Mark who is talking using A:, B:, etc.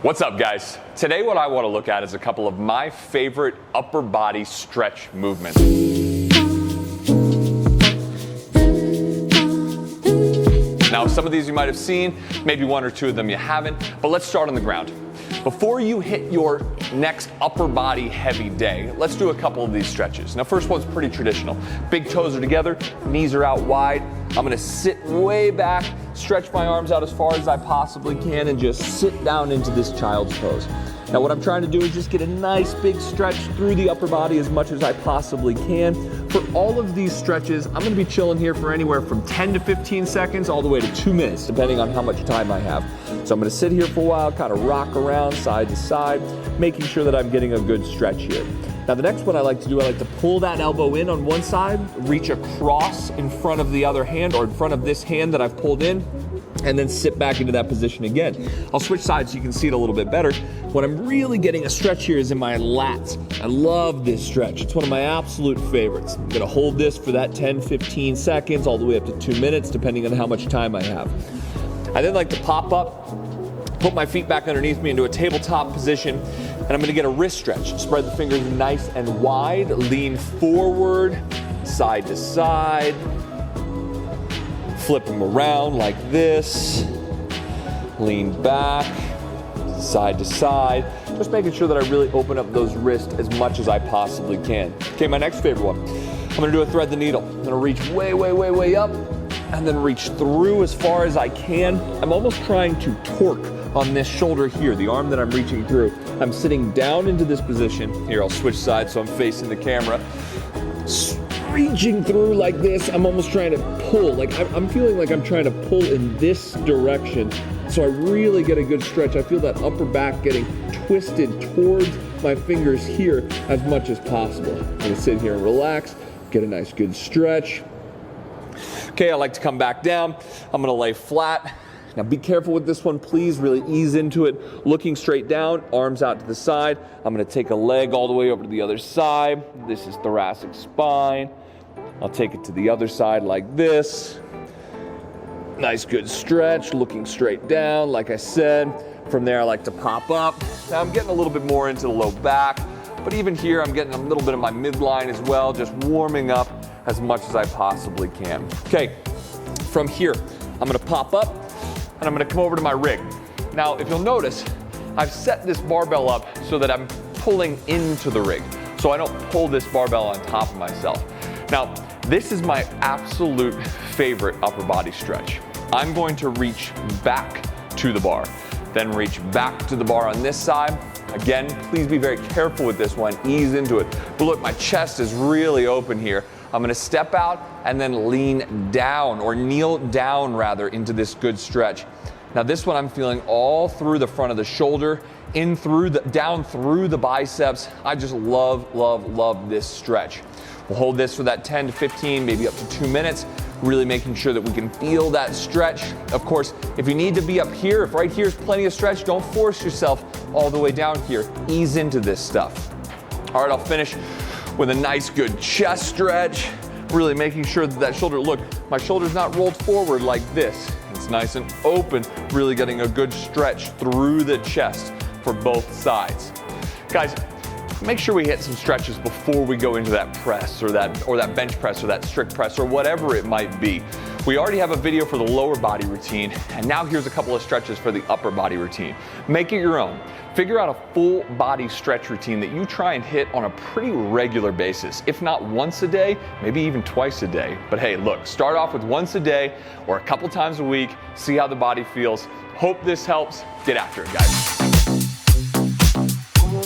A: What's up, guys? Today what I want to look at is a couple of my favorite upper body stretch movements. Now, some of these you might have seen, maybe one or two of them you haven't, but let's start on the ground. Before you hit your next upper body heavy day, let's do a couple of these stretches. Now, first one's pretty traditional. Big toes are together, knees are out wide. I'm gonna sit way back, stretch my arms out as far as I possibly can, and just sit down into this child's pose. Now, what I'm trying to do is just get a nice big stretch through the upper body as much as I possibly can. For all of these stretches, I'm gonna be chilling here for anywhere from 10 to 15 seconds all the way to 2 minutes, depending on how much time I have. So I'm gonna sit here for a while, kind of rock around side to side, making sure that I'm getting a good stretch here. Now, the next one I like to do, I like to pull that elbow in on one side, reach across in front of the other hand or in front of this hand that I've pulled in, and then sit back into that position again. I'll switch sides so you can see it a little bit better. When I'm really getting a stretch here is in my lats. I love this stretch. It's one of my absolute favorites. I'm gonna hold this for that 10, 15 seconds, all the way up to 2 minutes, depending on how much time I have. I then like to pop up, put my feet back underneath me into a tabletop position, and I'm gonna get a wrist stretch. Spread the fingers nice and wide, lean forward, side to side, flip them around like this, lean back, side to side, just making sure that I really open up those wrists as much as I possibly can. Okay, my next favorite one. I'm gonna do a thread the needle. I'm gonna reach way, way, way, way up, and then reach through as far as I can. I'm almost trying to torque on this shoulder here, the arm that I'm reaching through. I'm sitting down into this position. Here, I'll switch sides so I'm facing the camera. Reaching through like this, I'm almost trying to pull. Like I'm feeling like I'm trying to pull in this direction. So I really get a good stretch. I feel that upper back getting twisted towards my fingers here as much as possible. I'm gonna sit here and relax, get a nice good stretch. Okay, I like to come back down. I'm gonna lay flat. Now be careful with this one, please. Really ease into it. Looking straight down, arms out to the side. I'm gonna take a leg all the way over to the other side. This is thoracic spine. I'll take it to the other side like this. Nice good stretch, looking straight down, like I said. From there, I like to pop up. Now I'm getting a little bit more into the low back, but even here, I'm getting a little bit of my midline as well, just warming up as much as I possibly can. Okay, from here, I'm gonna pop up, and I'm gonna come over to my rig. Now, if you'll notice, I've set this barbell up so that I'm pulling into the rig, so I don't pull this barbell on top of myself. Now, this is my absolute favorite upper body stretch. I'm going to reach back to the bar, then reach back to the bar on this side. Again, please be very careful with this one, ease into it. But look, my chest is really open here. I'm gonna step out and then lean down, or kneel down rather, into this good stretch. Now this one I'm feeling all through the front of the shoulder, in through the, down through the biceps. I just love, love, love this stretch. We'll hold this for that 10 to 15, maybe up to 2 minutes, really making sure that we can feel that stretch. Of course, if you need to be up here, if right here is plenty of stretch, don't force yourself all the way down here. Ease into this stuff. All right, I'll finish with a nice good chest stretch, really making sure that that shoulder, look, my shoulder's not rolled forward like this. It's nice and open, really getting a good stretch through the chest for both sides. Guys, make sure we hit some stretches before we go into that press or that bench press or that strict press or whatever it might be. We already have a video for the lower body routine, and now here's a couple of stretches for the upper body routine. Make it your own. Figure out a full body stretch routine that you try and hit on a pretty regular basis. If not once a day, maybe even twice a day. But hey, look, start off with once a day or a couple times a week, see how the body feels. Hope this helps. Get after it, guys.